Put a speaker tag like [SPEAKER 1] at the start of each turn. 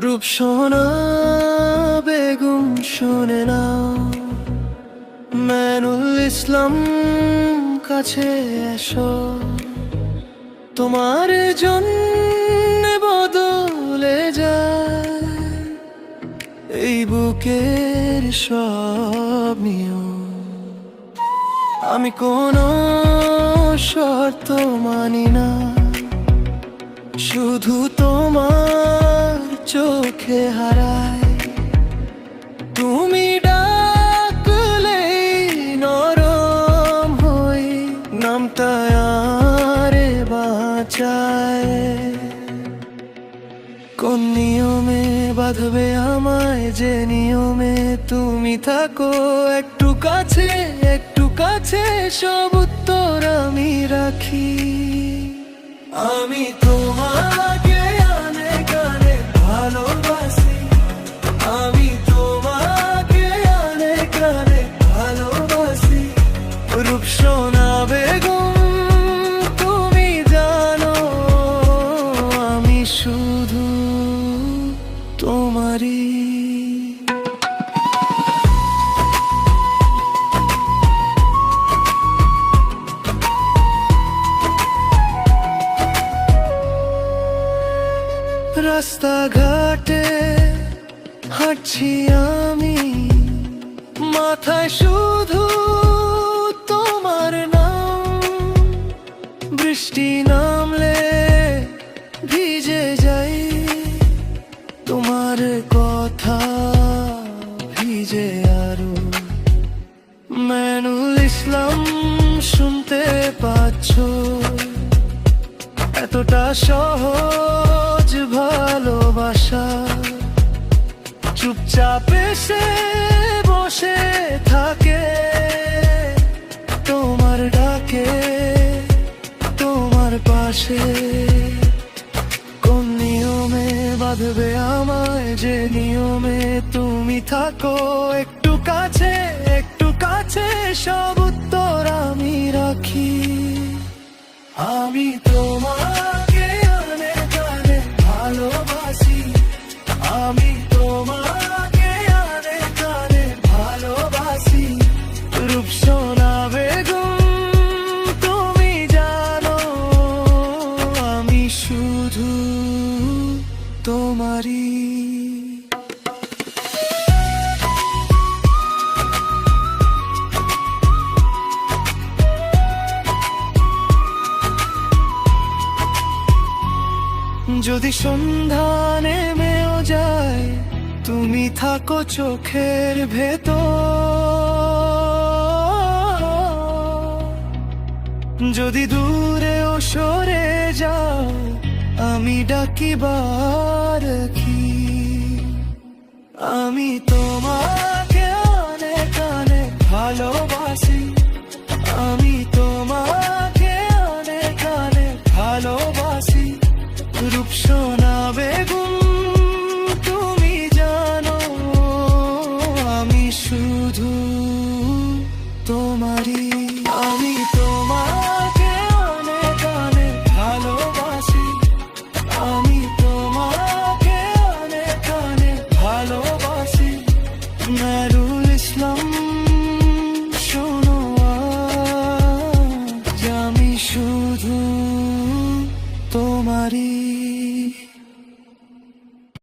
[SPEAKER 1] রূপসোনা বেগম শুনে নাও, মাইনুল ইসলাম কাছে এসো, তোমার জন্য বদলে যায় এই বুকের সব নিয়ম। আমি কোনো শর্ত মানি না, শুধু তোমার চোখে হারায়। তুমি ডাকলে নরম হই, নামটা আরে বাঁচায়। কোন নিয়মে বাঁধবে আমায়, যে নিয়মে তুমি থাকো একটু কাছে, একটু কাছে, সব উত্তর আমি রাখি। আমি তোমাকে অনেক অনেক ভালোবাসি, আমি তোমাকে অনেক অনেক ভালোবাসি। রূপসোনা বেগম তুমি জানো, আমি শুধু তোমারই। রাস্তাঘাটে হাঁটছি আমি, মাথায় শুধু তোমার নাম। বৃষ্টি নামলে ভিজে যাই, তোমার কথা ভিজে আরো। মাইনুল ইসলাম শুনতে পাচ্ছ, এতটা সহজ ভালোবাসা চুপচাপ এসে বসে থাকে তোমার ডাকে, তোমার পাশে। কোন নিয়মে বাঁধবে আমায়, যে নিয়মে তুমি থাকো একটু কাছে, একটু কাছে, সব উত্তর আমি রাখি। আমি তোমাকে অনেক অনেক ভালোবাসি, আমি তোমাকে অনেক অনেক ভালোবাসি। রূপসোনা বেগম তুমি জানো, আমি শুধু তোমারই। যদি সন্ধ্যা নেমেও যায়, তুমি থাকো চোখের ভেতর। যদি দূরেও সরে যাও, আমি ডাকিবার কি। আমি তোমাকে অনেক অনেক ভালোবাসি, আমি তোমাকে অনেক অনেক ভালোবাসি। রূপসোনা বেগম তুমি জানো, আমি শুধু তোমারই। আমি তোমাকে অনেক অনেক ভালোবাসি, আমি তোমাকে অনেক অনেক ভালোবাসি। মাইনুল ইসলাম শোনো আজ, আমি শুধু তোমারই।